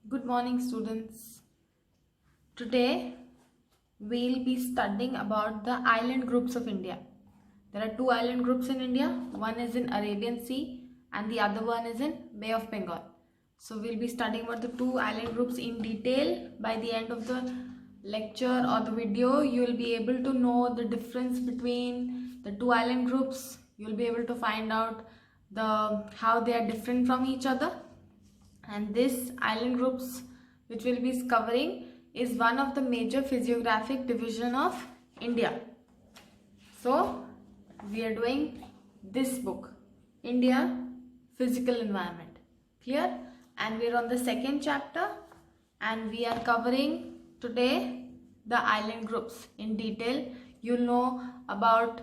Good morning, students. Today we'll be studying about the island groups of India. There are two island groups in India. One is in Arabian Sea and the other one is in Bay of Bengal. So we'll be studying about the two island groups in detail. By the end of the lecture or the video, you will be able to know the difference between the two island groups. You'll be able to find out how they are different from each other. And this island groups which we'll be covering is one of the major physiographic division of India. So we are doing this book, India Physical Environment. Clear? And we are on the second chapter and we are covering today the island groups in detail. You'll know about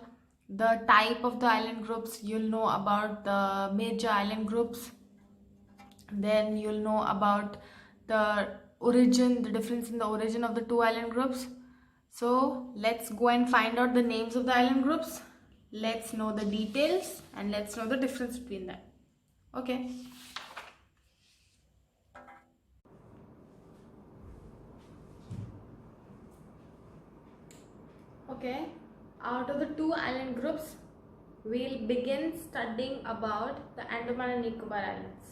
the type of the island groups, you'll know about the major island groups, then you'll know about the difference in the origin of the two island groups. So let's go and find out the names of the island groups. Let's know the details and let's know the difference between them. Okay. Okay. Out of the two island groups, we'll begin studying about the Andaman and Nicobar Islands.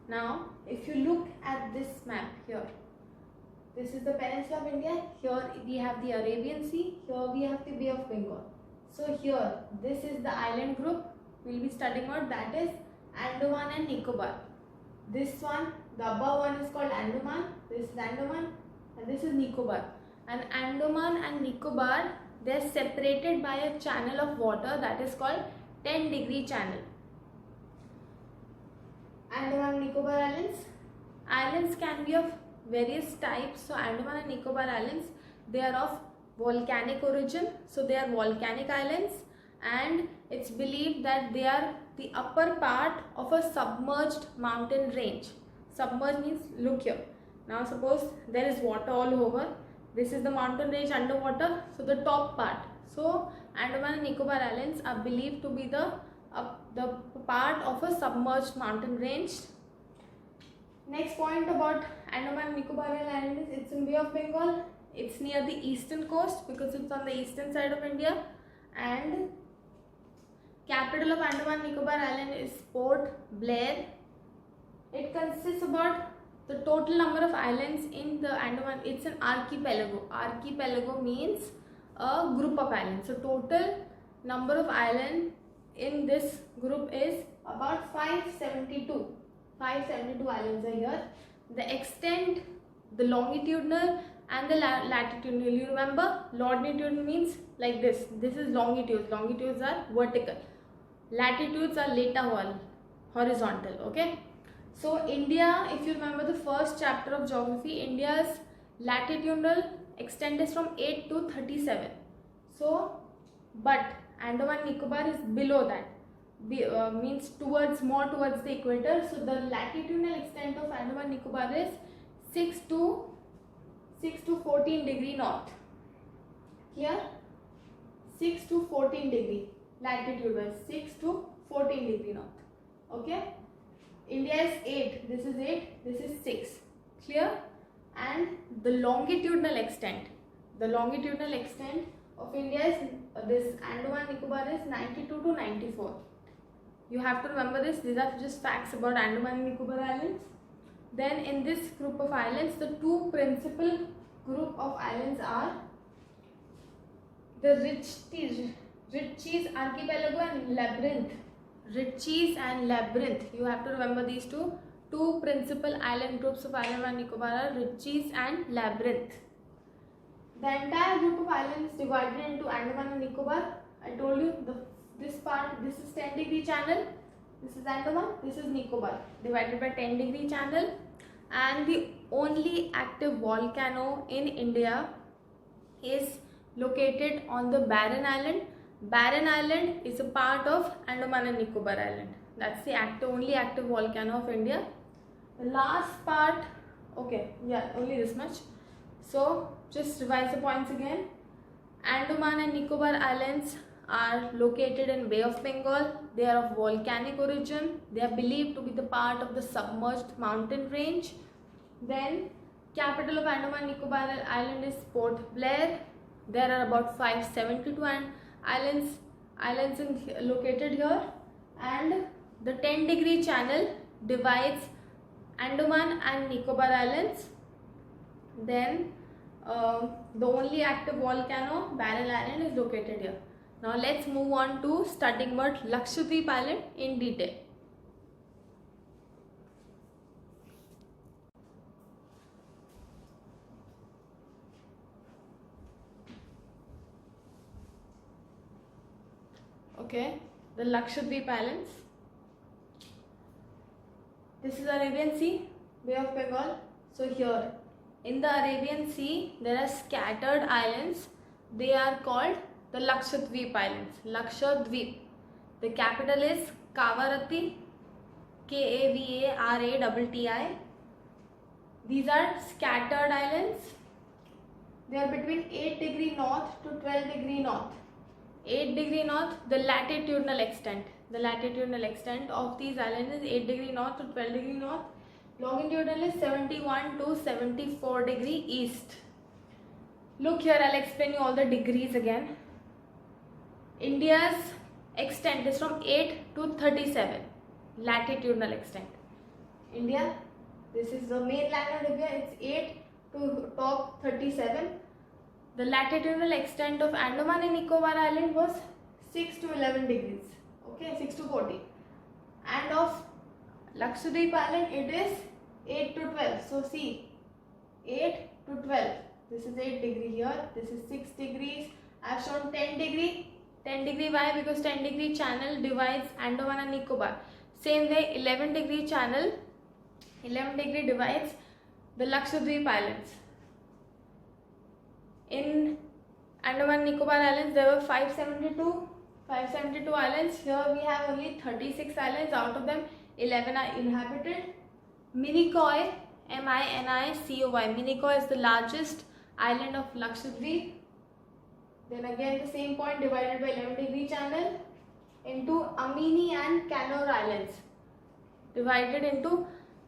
Now, if you look at this map here, this is the peninsula of India. Here we have the Arabian Sea. Here we have the Bay of Bengal. So here, this is the island group we'll be studying about, that is Andaman and Nicobar. This one, the above one is called Andaman. This is Andaman and this is Nicobar. And Andaman and Nicobar, they are separated by a channel of water that is called 10-degree channel. Andaman and Nicobar Islands. Islands can be of various types. So Andaman and Nicobar Islands, they are of volcanic origin. So they are volcanic islands and it's believed that they are the upper part of a submerged mountain range. Submerged means, look here. Now suppose there is water all over. This is the mountain range underwater. So the top part. So Andaman and Nicobar Islands are believed to be the part of a submerged mountain range. Next point about Andaman and Nicobar Island is it's in Bay of Bengal. It's near the eastern coast because it's on the eastern side of India. And capital of Andaman and Nicobar Island is Port Blair. It consists about the total number of islands in the Andaman. It's an archipelago. Archipelago means a group of islands. So total number of islands in this group is about 572. 572 islands are here. The extent, the longitudinal and the latitudinal. You remember, longitudinal means like this. This is longitudes. Longitudes are vertical. Latitudes are lateral, horizontal. Okay. So India, if you remember the first chapter of geography, India's latitudinal extent is from 8 to 37. So, but Andaman and Nicobar is below that, means more towards the equator. So the latitudinal extent of Andaman and Nicobar is 6 to 14 degree north. Here 6 to 14 degree latitude wise, 6 to 14 degree north. Okay. India is 8, this is 8, this is 6. Clear? And the longitudinal extent of India is this Andaman Nicobar is 92 to 94. You have to remember this. These are just facts about Andaman and Nicobar Islands. Then in this group of islands, the two principal group of islands are the Ritchie's Archipelago and Labyrinth. Ritchie's and Labyrinth. You have to remember these two. Two principal island groups of Andaman and Nicobar are Ritchie's and Labyrinth. The entire group of islands is divided into Andaman and Nicobar. I told you this part, this is 10-degree channel. This is Andaman, this is Nicobar, divided by 10-degree channel. And the only active volcano in India is located on the Barren Island. Barren Island is a part of Andaman and Nicobar Island. That's the only active volcano of India. The last part, okay, yeah, only this much. So just revise the points again. Andaman and Nicobar Islands are located in Bay of Bengal. They are of volcanic origin. They are believed to be the part of the submerged mountain range. Then capital of Andaman Nicobar Island is Port Blair. There are about 572 islands located here, and the 10-degree channel divides Andaman and Nicobar Islands. Then the only active volcano, Barrel Island, is located here. Now let's move on to studying about Lakshadweep Island in detail. Okay, the Lakshadweep Islands. This is Arabian Sea, Bay of Bengal. So here in the Arabian Sea there are scattered islands. They are called the Lakshadweep Islands. Lakshadweep. The capital is Kavaratti, Kavarati. These are scattered islands. They are between 8° north to 12° north. 8° north, the latitudinal extent. The latitudinal extent of these islands is 8° north to 12° north. Longitudinal is 71 to 74° east. Look here, I'll explain you all the degrees again. India's extent is from 8 to 37. Latitudinal extent. India, this is the mainland of India, it's 8 to top 37. The latitudinal extent of Andaman and Nicobar Island was 6 to 11 degrees. Okay, 6 to 40. And of Lakshadweep Island, it is 8 to 12. So see, 8 to 12. This is 8° here. This is 6 degrees. I have shown 10°. 10° why? Because 10° channel divides Andaman and Nicobar. Same way, 11° channel, 11° divides the Lakshadweep Islands. In Andaman Nicobar Islands, there were 572 islands. Here we have only 36 islands. Out of them, 11 are inhabited. Minicoy, Minicoy. Minicoy is the largest island of Lakshadweep. Then again the same point, divided by 11° channel into Amini and Kannur Islands. Divided into,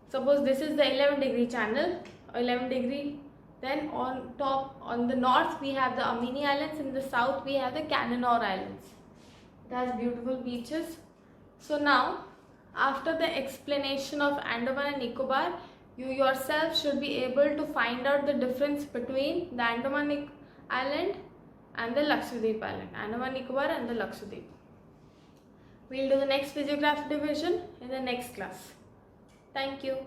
suppose this is the 11° channel, 11°. Then on top, on the north we have the Amini Islands, in the south we have the Kannur Islands. It has beautiful beaches. So now, after the explanation of Andaman and Nicobar, you yourself should be able to find out the difference between the Andaman Island and the Lakshadweep Island. Andaman Nicobar and the Lakshadweep. We will do the next physiography division in the next class. Thank you.